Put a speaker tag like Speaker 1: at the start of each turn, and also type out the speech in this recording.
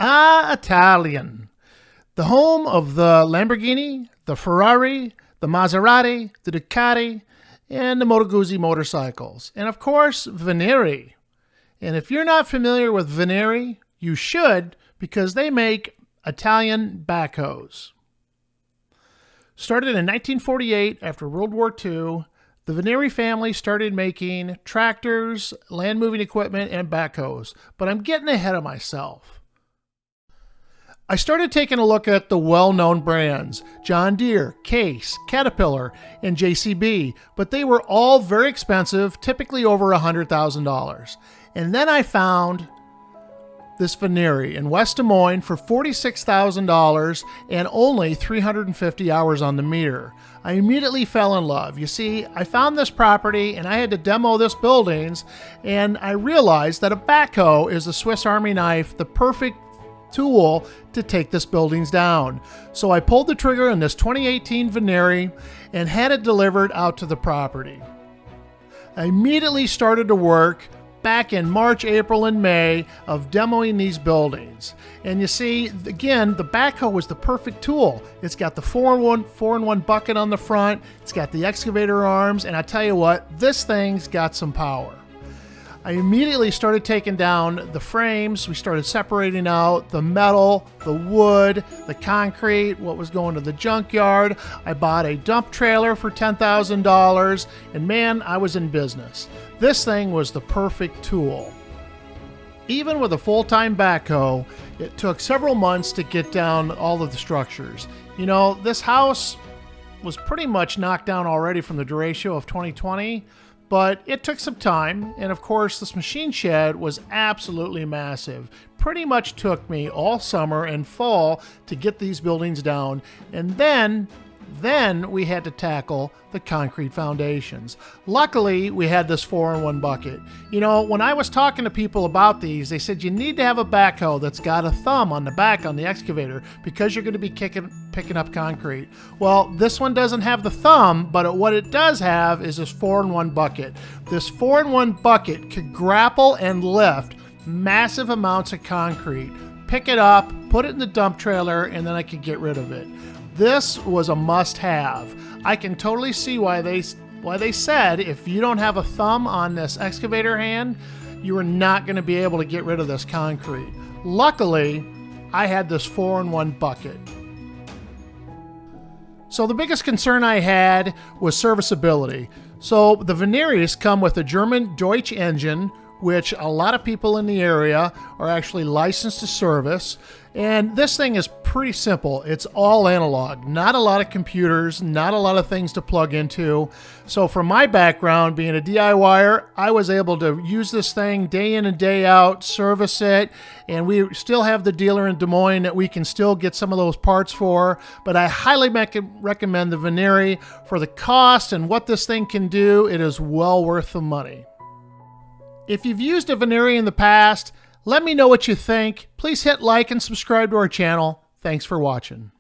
Speaker 1: Italian. The home of the Lamborghini, the Ferrari, the Maserati, the Ducati, and the Moto Guzzi motorcycles. And of course, Venieri. And if you're not familiar with Venieri, you should, because they make Italian backhoes. Started in 1948 after World War II, the Venieri family started making tractors, land moving equipment, and backhoes. But I'm getting ahead of myself. I started taking a look at the well-known brands, John Deere, Case, Caterpillar, and JCB, but they were all very expensive, typically over $100,000. And then I found this Venieri in West Des Moines for $46,000 and only 350 hours on the meter. I immediately fell in love. You see, I found this property and I had to demo this buildings, and I realized that a backhoe is the Swiss Army knife, the perfect tool to take this buildings down. So I pulled the trigger on this 2018 Venieri and had it delivered out to the property. I immediately started to work back in March, April, and May of demoing these buildings. And you see, again, the backhoe was the perfect tool. It's got the 4-in-1 bucket on the front, it's got the excavator arms, and I tell you what, this thing's got some power. I immediately started taking down the frames. We started separating out the metal, the wood, the concrete, what was going to the junkyard. I bought a dump trailer for $10,000, and man, I was in business. This thing was the perfect tool. Even with a full-time backhoe, it took several months to get down all of the structures. You know, this house was pretty much knocked down already from the derecho of 2020, but it took some time, and of course this machine shed was absolutely massive. Pretty much took me all summer and fall to get these buildings down, and then we had to tackle the concrete foundations. Luckily, we had this 4-in-1 bucket. You know, when I was talking to people about these, they said you need to have a backhoe that's got a thumb on the back on the excavator because you're going to be picking up concrete. Well, this one doesn't have the thumb, but what it does have is this 4-in-1 bucket. This 4-in-1 bucket could grapple and lift massive amounts of concrete, pick it up, put it in the dump trailer, and then I could get rid of it. This was a must-have. I can totally see why they said if you don't have a thumb on this excavator hand, you are not going to be able to get rid of this concrete. Luckily, I had this 4-in-1 bucket. So the biggest concern I had was serviceability. So the Venieris come with a German Deutsch engine, which a lot of people in the area are actually licensed to service. And this thing is pretty simple. It's all analog, not a lot of computers, not a lot of things to plug into. So from my background, being a DIYer, I was able to use this thing day in and day out, service it, and we still have the dealer in Des Moines that we can still get some of those parts for. But I highly recommend the Venieri for the cost and what this thing can do. It is well worth the money. If you've used a Venieri in the past, let me know what you think. Please hit like and subscribe to our channel. Thanks for watching.